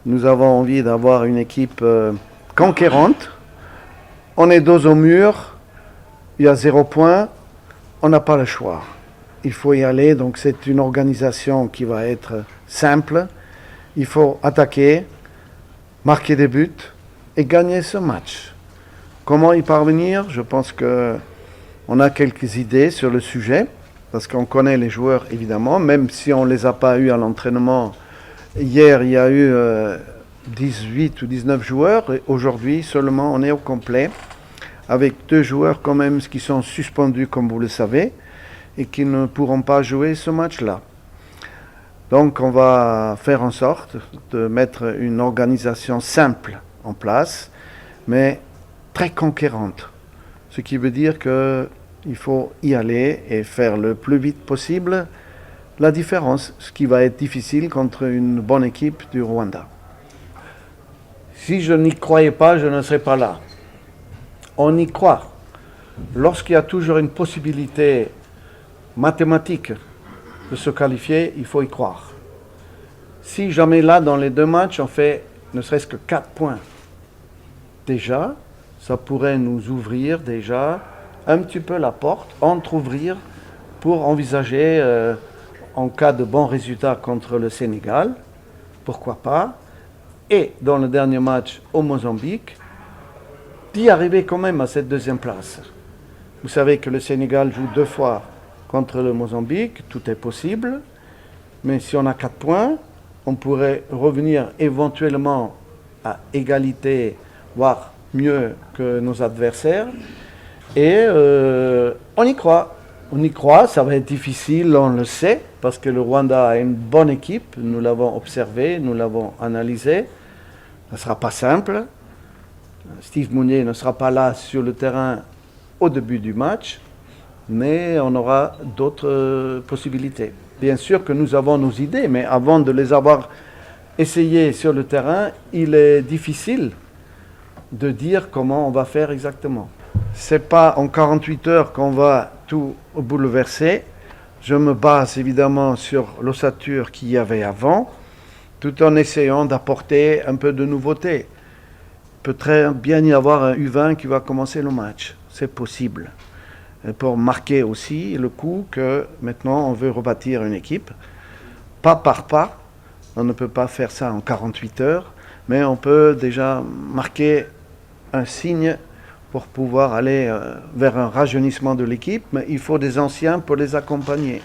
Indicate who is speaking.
Speaker 1: Nous avons envie d'avoir une équipe conquérante. On est dos au mur, il y a 0 point, on n'a pas le choix. Il faut y aller, donc c'est une organisation qui va être simple. Il faut attaquer, marquer des buts et gagner ce match. Comment y parvenir? Je pense qu'on a quelques idées sur le sujet, parce qu'on connaît les joueurs évidemment, même si on ne les a pas eus à l'entraînement. Hier, il y a eu 18 ou 19 joueurs, et aujourd'hui seulement on est au complet, avec 2 joueurs quand même qui sont suspendus, comme vous le savez, et qui ne pourront pas jouer ce match-là. Donc on va faire en sorte de mettre une organisation simple en place, mais très conquérante. Ce qui veut dire qu'il faut y aller et faire le plus vite possible la différence, ce qui va être difficile contre une bonne équipe du Rwanda. Si je n'y croyais pas, je ne serais pas là. On y croit. Lorsqu'il y a toujours une possibilité mathématique de se qualifier, il faut y croire. Si jamais là, dans les 2 matchs, on fait ne serait-ce que 4 points, déjà, ça pourrait nous ouvrir déjà un petit peu la porte, entrouvrir pour envisager, en cas de bons résultats contre le Sénégal, pourquoi pas, et dans le dernier match au Mozambique, d'y arriver quand même à cette 2e place. Vous savez que le Sénégal joue 2 fois contre le Mozambique, tout est possible, mais si on a 4 points, on pourrait revenir éventuellement à égalité, voire mieux que nos adversaires, et on y croit. On y croit, ça va être difficile, on le sait, parce que le Rwanda a une bonne équipe, nous l'avons observé, nous l'avant analysé. Ça ne sera pas simple. Steve Mounier ne sera pas là sur le terrain au début du match, mais on aura d'autres possibilités. Bien sûr que nous avons nos idées, mais avant de les avoir essayées sur le terrain, il est difficile de dire comment on va faire exactement. Ce n'est pas en 48 heures qu'on va tout bouleverser. Je me base évidemment sur l'ossature qu'il y avait avant, tout en essayant d'apporter un peu de nouveauté. Il peut très bien y avoir un U20 qui va commencer le match. C'est possible. Et pour marquer aussi le coup que maintenant on veut rebâtir une équipe, pas par pas. On ne peut pas faire ça en 48 heures, mais on peut déjà marquer un signe pour pouvoir aller vers un rajeunissement de l'équipe, mais il faut des anciens pour les accompagner.